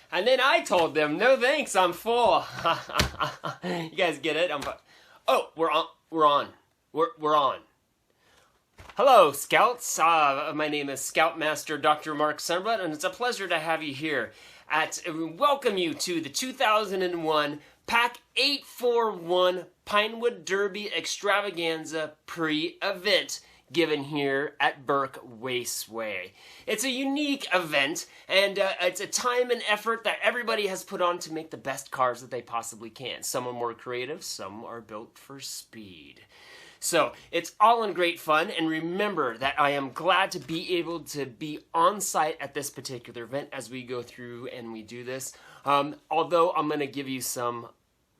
And then I told them, no thanks, I'm full. You guys get it? Oh, we're on. We're on. Hello, Scouts. My name is Scoutmaster Dr. Mark Sunblood, and it's a pleasure to have you here. Welcome you to the 2001 Pack 841 Pinewood Derby Extravaganza pre-event given here at Burke Raceway. It's a unique event, and it's a time and effort that everybody has put on to make the best cars that they possibly can. Some are more creative, some are built for speed. So it's all in great fun, and remember that I am glad to be able to be on site at this particular event as we go through and we do this. Although I'm going to give you some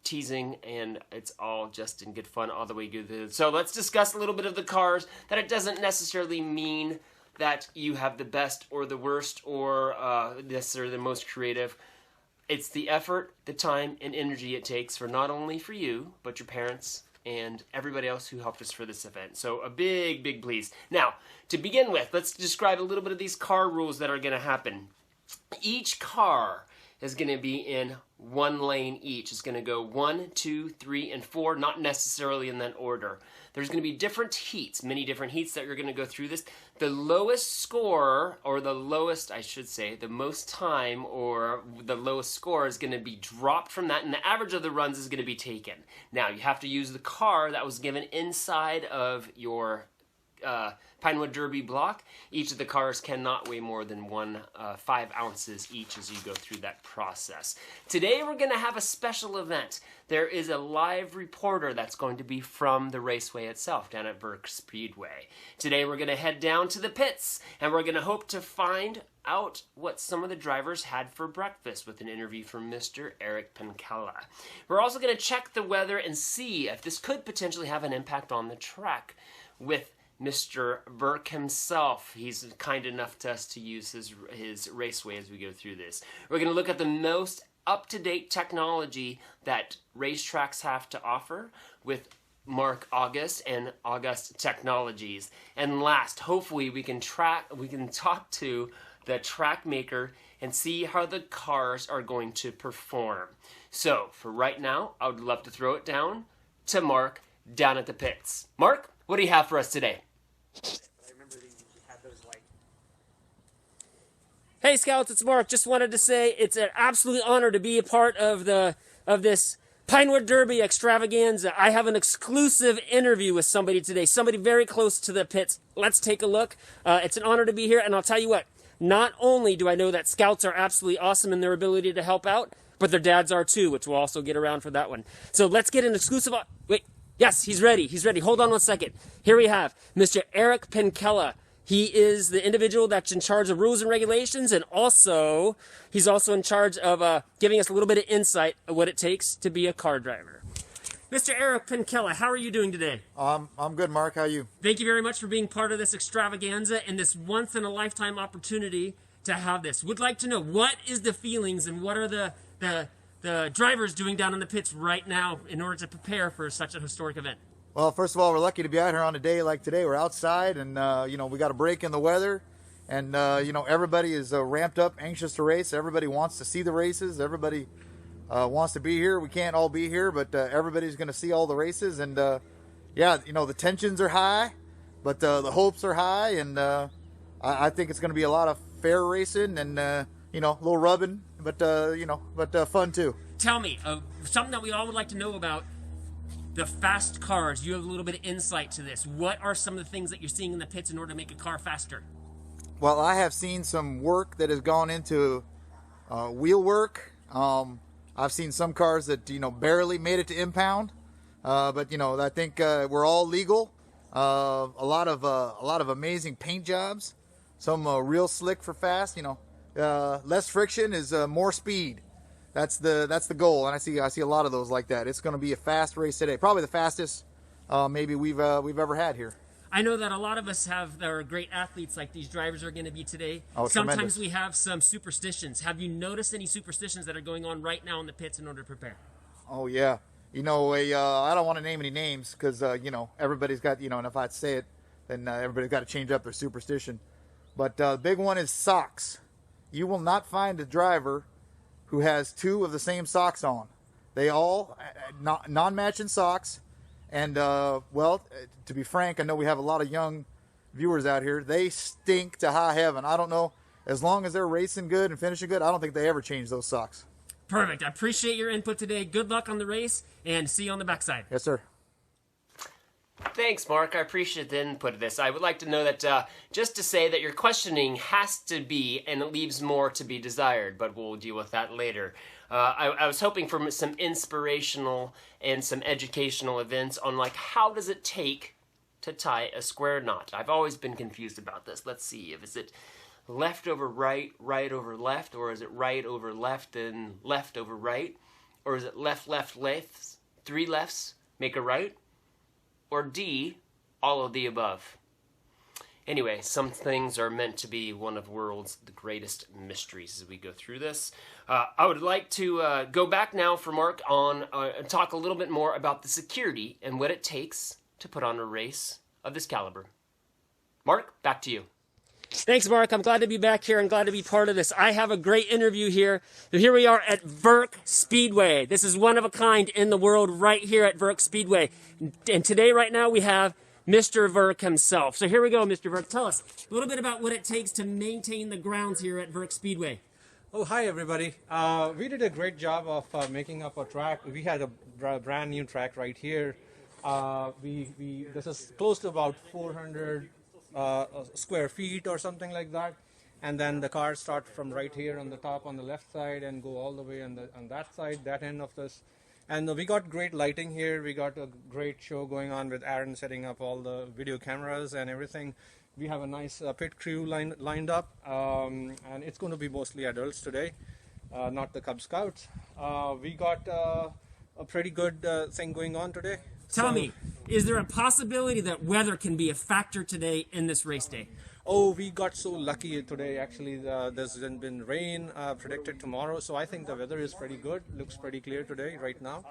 teasing, and it's all just in good fun all the way good. So let's discuss a little bit of the cars. That it doesn't necessarily mean that you have the best or the worst or this or the most creative. It's the effort, the time, and energy it takes for not only for you, but your parents and everybody else who helped us for this event. So a big, big please. Now, to begin with, let's describe a little bit of these car rules that are going to happen. Each car is going to be in one lane each. It's going to go 1, 2, 3, and 4, not necessarily in that order. There's going to be different heats, many different heats that you're going to go through this. The lowest score, or the lowest, I should say, the most time, or the lowest score is going to be dropped from that, and the average of the runs is going to be taken. Now, you have to use the car that was given inside of your Pinewood Derby block. Each of the cars cannot weigh more than 5 ounces each as you go through that process. Today we're going to have a special event. There is a live reporter that's going to be from the raceway itself down at Burke Speedway. Today we're going to head down to the pits, and we're going to hope to find out what some of the drivers had for breakfast with an interview from Mr. Eric Penkella. We're also going to check the weather and see if this could potentially have an impact on the track with Mr. Burke himself. He's kind enough to us to use his raceway as we go through this. We're going to look at the most up-to-date technology that racetracks have to offer with Mark August and August Technologies. And last, hopefully we can talk to the track maker and see how the cars are going to perform. So for right now, I would love to throw it down to Mark down at the pits. Mark, what do you have for us today? Hey Scouts, it's Mark. Just wanted to say it's an absolute honor to be a part of this Pinewood Derby Extravaganza. I have an exclusive interview with somebody today, somebody very close to the pits. Let's take a look. It's an honor to be here, and I'll tell you what, not only do I know that Scouts are absolutely awesome in their ability to help out, but their dads are too, which we'll also get around for that one. So let's get an exclusive... Wait. Yes, he's ready. He's ready. Hold on 1 second. Here we have Mr. Eric Penkella. He is the individual that's in charge of rules and regulations, and also he's also in charge of giving us a little bit of insight of what it takes to be a car driver. Mr. Eric Penkella, how are you doing today? I'm good, Mark. How are you? Thank you very much for being part of this extravaganza and this once-in-a-lifetime opportunity to have this. Would like to know, what is the feelings and what are the drivers doing down in the pits right now in order to prepare for such a historic event? Well, first of all, we're lucky to be out here on a day like today. We're outside, and we got a break in the weather, and everybody is ramped up, anxious to race. Everybody wants to see the races. Everybody wants to be here. We can't all be here, but everybody's going to see all the races, and the tensions are high, but the hopes are high, and I think it's going to be a lot of fair racing and a little rubbing, but fun too. Tell me something that we all would like to know about. The fast cars, you have a little bit of insight to this. What are some of the things that you're seeing in the pits in order to make a car faster? Well, I have seen some work that has gone into wheel work. I've seen some cars that barely made it to impound, but I think we're all legal. A lot of amazing paint jobs. Some real slick for fast. Less friction is more speed. That's the goal, and I see a lot of those like that. It's going to be a fast race today, probably the fastest maybe we've ever had here. I know that a lot of us are great athletes like these drivers are going to be today. Oh, sometimes tremendous. we have some superstitions. Have you noticed any superstitions that are going on right now in the pits in order to prepare? Oh yeah, I don't want to name any names because everybody's got and if I say it, then everybody's got to change up their superstition. But the big one is socks. You will not find a driver who has 2 of the same socks on. They all non-matching socks. And, well, to be frank, I know we have a lot of young viewers out here. They stink to high heaven. I don't know. As long as they're racing good and finishing good, I don't think they ever change those socks. Perfect. I appreciate your input today. Good luck on the race, and see you on the backside. Yes, sir. Thanks, Mark. I appreciate the input of this. I would like to know that, just to say that your questioning has to be, and it leaves more to be desired, but we'll deal with that later. I was hoping for some inspirational and some educational events on, like, how does it take to tie a square knot? I've always been confused about this. Let's see. Is it left over right, right over left, or is it right over left and left over right? Or is it left, left, left, 3 lefts make a right? Or D, all of the above? Anyway, some things are meant to be one of the world's greatest mysteries as we go through this. I would like to go back now for Mark on and talk a little bit more about the security and what it takes to put on a race of this caliber. Mark, back to you. Thanks, Mark. I'm glad to be back here and glad to be part of this. I have a great interview here. So here we are at Verk Speedway. This is one of a kind in the world right here at Verk Speedway. And today, right now, we have Mr. Verk himself. So here we go, Mr. Verk. Tell us a little bit about what it takes to maintain the grounds here at Verk Speedway. Oh, hi, everybody. We did a great job of making up a track. We had a brand new track right here. This is close to about 400 square feet or something like that, and then the cars start from right here on the top on the left side and go all the way on that side, that end of this. And we got great lighting here. We got a great show going on with Aaron setting up all the video cameras and everything. We have a nice pit crew lined up, and it's going to be mostly adults today, not the Cub Scouts. We got a pretty good thing going on today. Tell me, is there a possibility that weather can be a factor today in this race day? Oh, we got so lucky today. Actually, there's been rain predicted tomorrow, so I think the weather is pretty good. Looks pretty clear today, right now.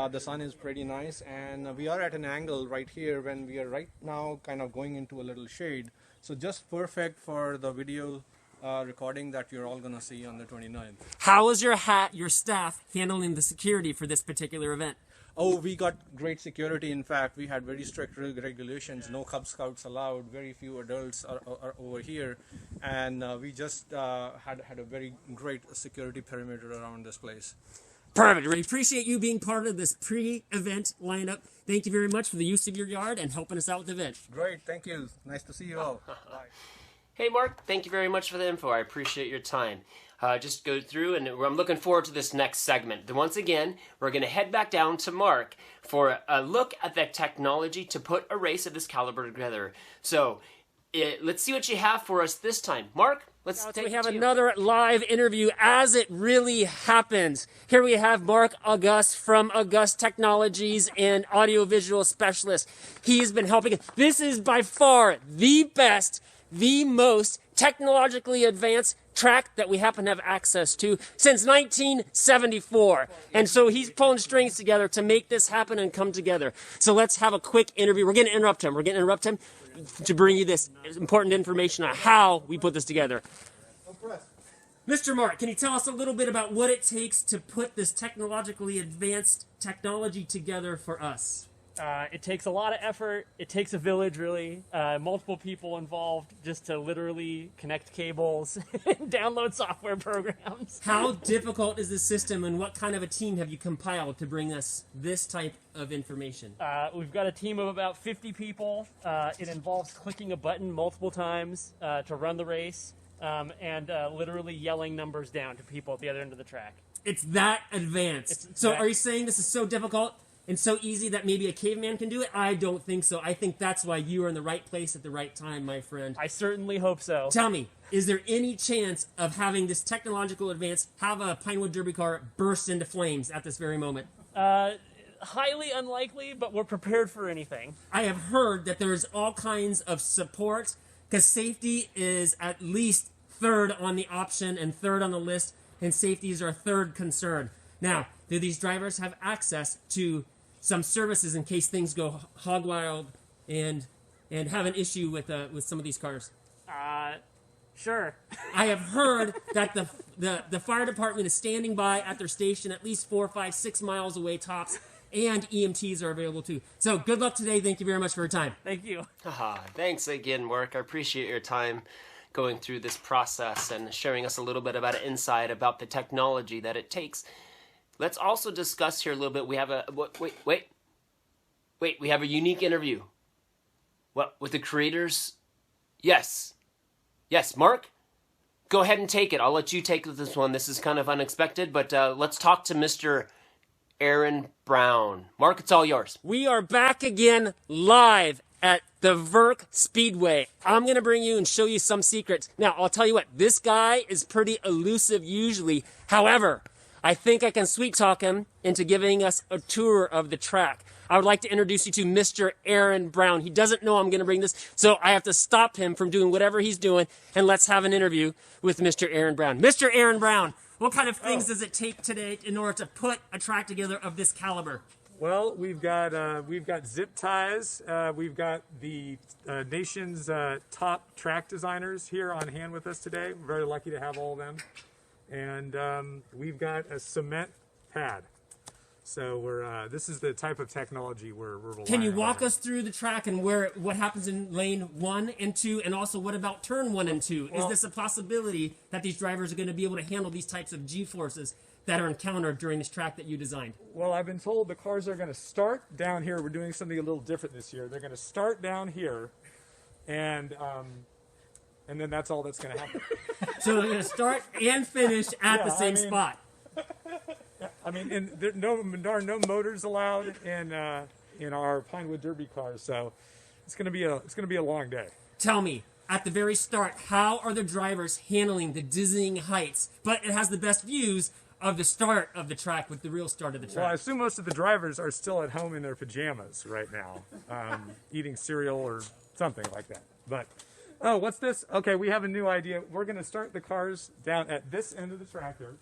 The sun is pretty nice, and we are at an angle right here when we are right now kind of going into a little shade. So just perfect for the video recording that you're all going to see on the 29th. How is your staff handling the security for this particular event? Oh, we got great security. In fact, we had very strict regulations. No Cub Scouts allowed. Very few adults are over here, and we just had a very great security perimeter around this place. Perfect. We appreciate you being part of this pre-event lineup. Thank you very much for the use of your yard and helping us out with the event. Great. Thank you. Nice to see you all. Bye. Hey, Mark, thank you very much for the info. I appreciate your time. Just go through, and I'm looking forward to this next segment. Once again, we're going to head back down to Mark for a look at the technology to put a race of this caliber together. So, let's see what you have for us this time. Mark, let's take it to you. We have another live interview as it really happens. Here we have Mark August from August Technologies and audiovisual specialist. He's been helping. This is by far the best, the most technologically advanced track that we happen to have access to since 1974. And so he's pulling strings together to make this happen and come together. So let's have a quick interview. We're going to interrupt him to bring you this important information on how we put this together. Mr. Mark, can you tell us a little bit about what it takes to put this technologically advanced technology together for us? It takes a lot of effort. It takes a village, really. Multiple people involved just to literally connect cables and download software programs. How difficult is this system, and what kind of a team have you compiled to bring us this type of information? We've got a team of about 50 people. It involves clicking a button multiple times to run the race, and literally yelling numbers down to people at the other end of the track. It's that advanced. Are you saying this is so difficult and so easy that maybe a caveman can do it? I don't think so. I think that's why you are in the right place at the right time, my friend. I certainly hope so. Tell me, is there any chance of having this technological advance have a Pinewood Derby car burst into flames at this very moment? Highly unlikely, but we're prepared for anything. I have heard that there's all kinds of support, because safety is at least third on the option and third on the list, and safety is our third concern. Now, do these drivers have access to some services in case things go hog wild and have an issue with some of these cars? Sure. I have heard that the fire department is standing by at their station at least 4, 5, 6 miles away tops, and EMTs are available too. So good luck today. Thank you very much for your time. Thank you. Thanks again, Mark. I appreciate your time going through this process and sharing us a little bit about insight about the technology that it takes. Let's also discuss here a little bit. We have wait. We have a unique interview. What, with the creators? Yes, Mark? Go ahead and take it. I'll let you take this one. This is kind of unexpected, but let's talk to Mr. Aaron Brown. Mark, it's all yours. We are back again live at the Verk Speedway. I'm going to bring you and show you some secrets. Now, I'll tell you what, this guy is pretty elusive usually. However, I think I can sweet talk him into giving us a tour of the track. I would like to introduce you to Mr. Aaron Brown. He doesn't know I'm going to bring this, so I have to stop him from doing whatever he's doing, and let's have an interview with Mr. Aaron Brown. Mr. Aaron Brown, what kind of things does it take today in order to put a track together of this caliber? Well, we've got zip ties. We've got the nation's top track designers here on hand with us today. We're very lucky to have all of them. And we've got a cement pad. So this is the type of technology we're relying on. Can you walk us through the track and what happens in lane 1 and 2, and also what about turn 1 and 2? Is this a possibility that these drivers are going to be able to handle these types of G-forces that are encountered during this track that you designed? Well, I've been told the cars are going to start down here. We're doing something a little different this year. They're going to start down here, and then that's all that's going to happen. So they're going to start and finish at the same spot. I mean, and there are no motors allowed in our Pinewood Derby cars, so it's going to be a long day. Tell me, at the very start, how are the drivers handling the dizzying heights? But it has the best views of the start of the track with the real start of the track. Well, I assume most of the drivers are still at home in their pajamas right now, eating cereal or something like that. But, oh, what's this? Okay, we have a new idea. We're going to start the cars down at this end of the track here.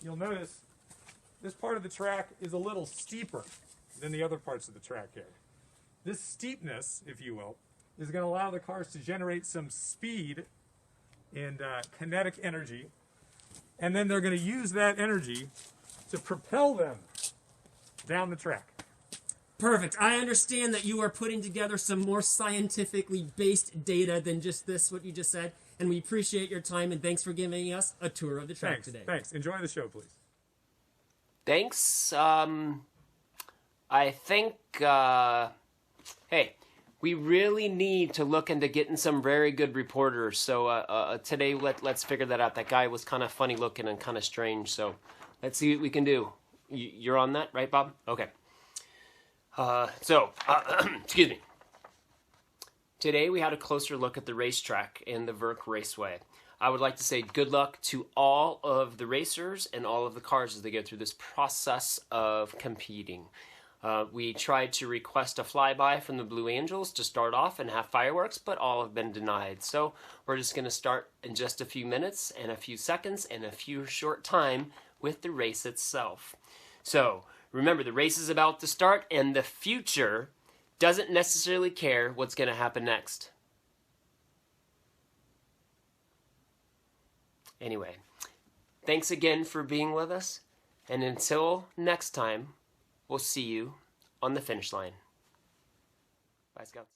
You'll notice this part of the track is a little steeper than the other parts of the track here. This steepness, if you will, is going to allow the cars to generate some speed and kinetic energy, and then they're going to use that energy to propel them down the track. Perfect. I understand that you are putting together some more scientifically based data than just this, what you just said, and we appreciate your time, and thanks for giving us a tour of the track today. Thanks. Enjoy the show, please. Thanks. I think, hey, we really need to look into getting some very good reporters. So today, let's figure that out. That guy was kind of funny looking and kind of strange. So let's see what we can do. You're on that, right, Bob? Okay. Excuse me. Today we had a closer look at the racetrack and the Verk Raceway. I would like to say good luck to all of the racers and all of the cars as they go through this process of competing. We tried to request a flyby from the Blue Angels to start off and have fireworks, but all have been denied. So we're just going to start in just a few minutes and a few seconds and a few short time with the race itself. So remember, the race is about to start, and the future doesn't necessarily care what's going to happen next. Anyway, thanks again for being with us, and until next time, we'll see you on the finish line. Bye, Scouts.